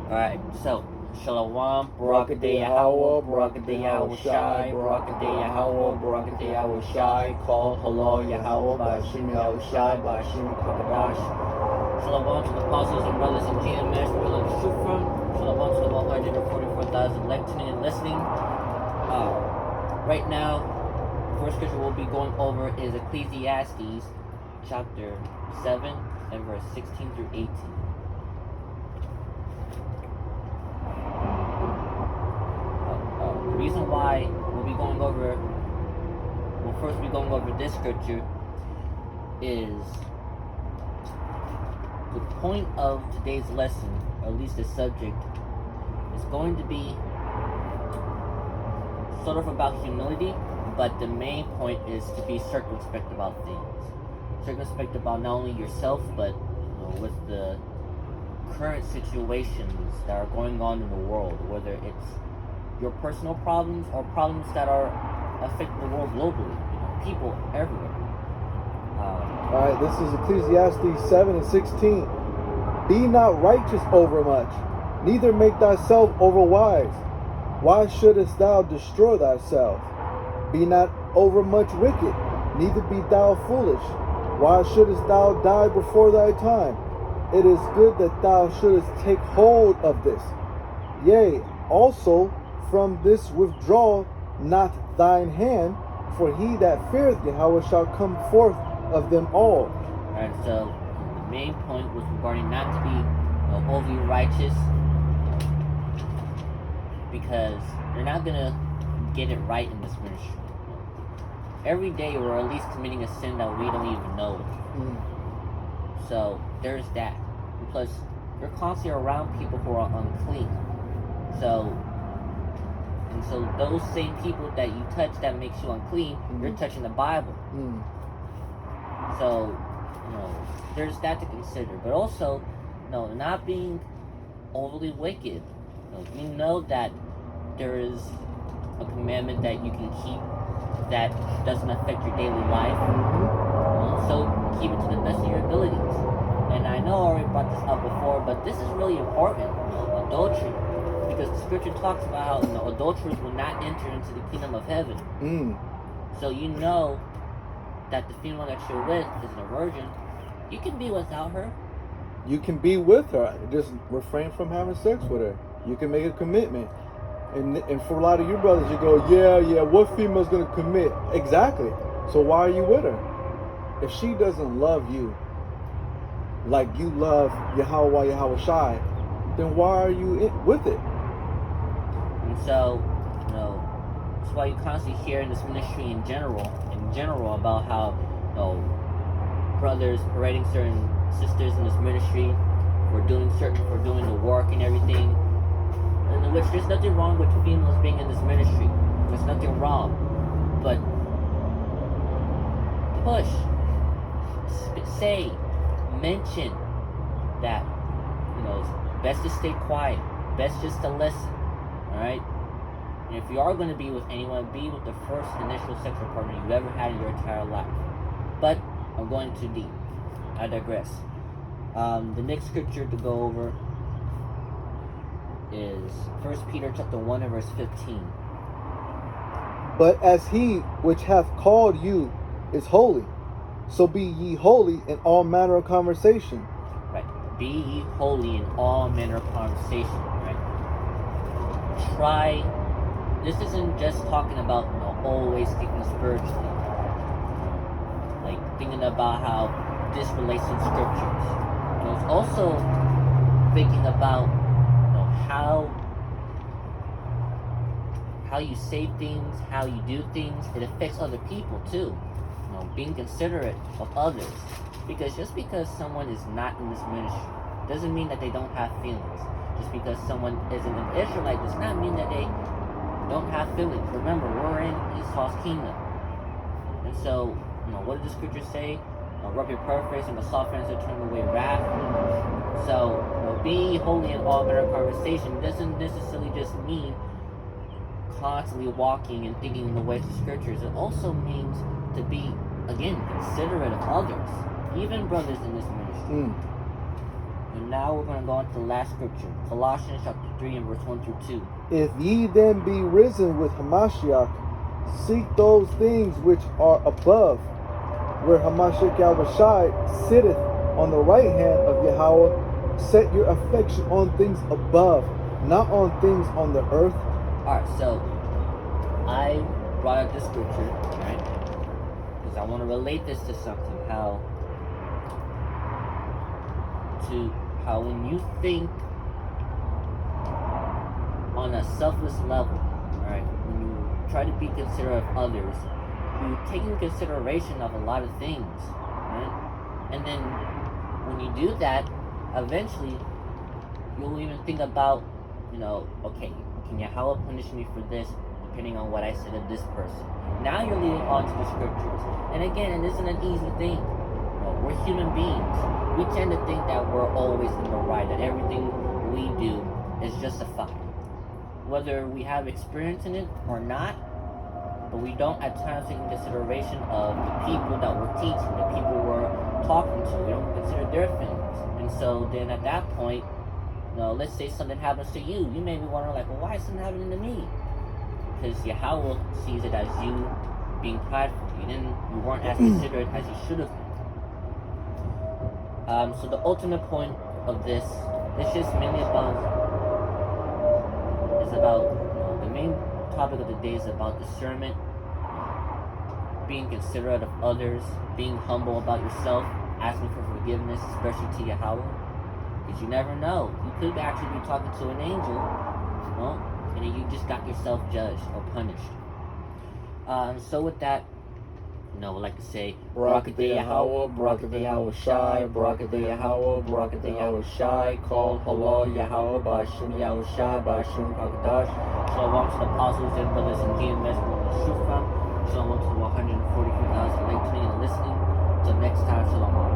Alright, so Shalom, Barakadeh Yahweh, Barakadeh Yahweh Shai, Barakadeh Yahweh, Barakadeh Yahweh Shai, Call Halal Yahweh, Ba'ashim Yahweh Shai, Ba'ashim Kakadash. Shalom to the apostles and brothers in GMS, Pillar of Shufram. Shalom to the 144,000 lecturing and listening. Right now, the first scripture we'll be going over is Ecclesiastes chapter 7 and verse 16 through 18. The reason why we'll first be going over this scripture is the point of today's lesson, or at least the subject, is going to be sort of about humility, but the main point is to be circumspect about things. Circumspect about not only yourself, but with the current situations that are going on in the world, whether it's your personal problems or problems that are affecting the world globally, people everywhere. Alright, this is Ecclesiastes 7 and 16. Be not righteous overmuch, neither make thyself overwise. Why shouldest thou destroy thyself? Be not overmuch wicked, neither be thou foolish. Why shouldest thou die before thy time? It is good that thou shouldest take hold of this. Yea, also from this withdraw not thine hand, for he that feareth Yahweh shall come forth of them all. Alright, so the main point was regarding not to be overly righteous, because you're not going to get it right in this ministry. Every day we're at least committing a sin that we don't even know. So there's that. And plus, you're constantly around people who are unclean. So those same people that you touch that makes you unclean, you're touching the Bible. So, there's that to consider. But also, not being overly wicked. You know that there is a commandment that you can keep that doesn't affect your daily life. So keep it to the best of your abilities. And I know I already brought this up before, but this is really important. Adultery. Because the scripture talks about how adulterers will not enter into the kingdom of heaven. So you know that the female that you're with is a virgin. You can be without her. You can be with her. Just refrain from having sex with her. You can make a commitment. And for a lot of you brothers, you go, yeah, what female's going to commit? Exactly. So why are you with her? If she doesn't love you like you love Yahweh Shai, then why are you with it? And so, that's why you constantly hear in this ministry in general about how, brothers parading certain sisters in this ministry for doing the work and everything. In which there's nothing wrong with females being in this ministry. There's nothing wrong. But push, say, mention that, it's best to stay quiet. Best just to listen. Alright? And if you are going to be with anyone, be with the first initial sexual partner you've ever had in your entire life. But I'm going too deep. I digress. The next scripture to go over is 1 Peter chapter 1 and verse 15. But as he which hath called you is holy, so be ye holy in all manner of conversation. Right. Be ye holy in all manner of conversation. Right. This isn't just talking about always thinking spiritually. Like thinking about how this relates to scriptures. It's also thinking about how you say things, how you do things. It affects other people too. Being considerate of others. Because just because someone is not in this ministry doesn't mean that they don't have feelings. Just because someone isn't an Israelite does not mean that they don't have feelings. Remember, we're in Esau's kingdom. And so, what did the scripture say? Rub your paraphrase and the soft answer turn away wrath. So, being holy in all manner of conversation doesn't necessarily just mean constantly walking and thinking in the ways of scriptures. It also means to be, again, considerate of others, even brothers in this ministry. And now we're going to go on to the last scripture, Colossians chapter 3 and verse 1 through 2. If ye then be risen with Hamashiach, seek those things which are above, where Hamashiach Yahushai sitteth on the right hand of Yahweh. Set your affection on things above, not on things on the earth. Alright, so I brought up this scripture, right? Because I want to relate this to something. How when you think on a selfless level, right? When you try to be considerate of others, you take into consideration of a lot of things, right? And then when you do that, eventually you'll even think about, okay, can Yahweh punish me for this, depending on what I said of this person? Now you're leading on to the scriptures. And again, it isn't an easy thing. We're human beings. We tend to think that we're always in the right, that everything we do is justified. Whether we have experience in it or not, but we don't at times take into consideration of the people that we're teaching, the people we're talking to. We don't consider their feelings. And so then at that point, let's say something happens to you. You may be wondering, like, well, why is something happening to me? Because Yahweh sees it as you being prideful. You weren't as considerate as you should have been. So the ultimate point of this is just mainly the main topic of the day is about discernment, being considerate of others, being humble about yourself, asking for forgiveness, especially to Yahweh, because you never know. You could actually be talking to an angel, and then you just got yourself judged or punished. So with that, we'd like to say, Barakateh Yahweh, Barakateh Yahushai, Barakateh Yahweh, Barakateh Yahushai, call Allah Yahweh, Bashim Yahushai, Bashim Kakadash. Shalom to the apostles and brothers and kingdom messengers of Shufam. Shalom to the 144,000 late tuning and listening. Until next time, shalom.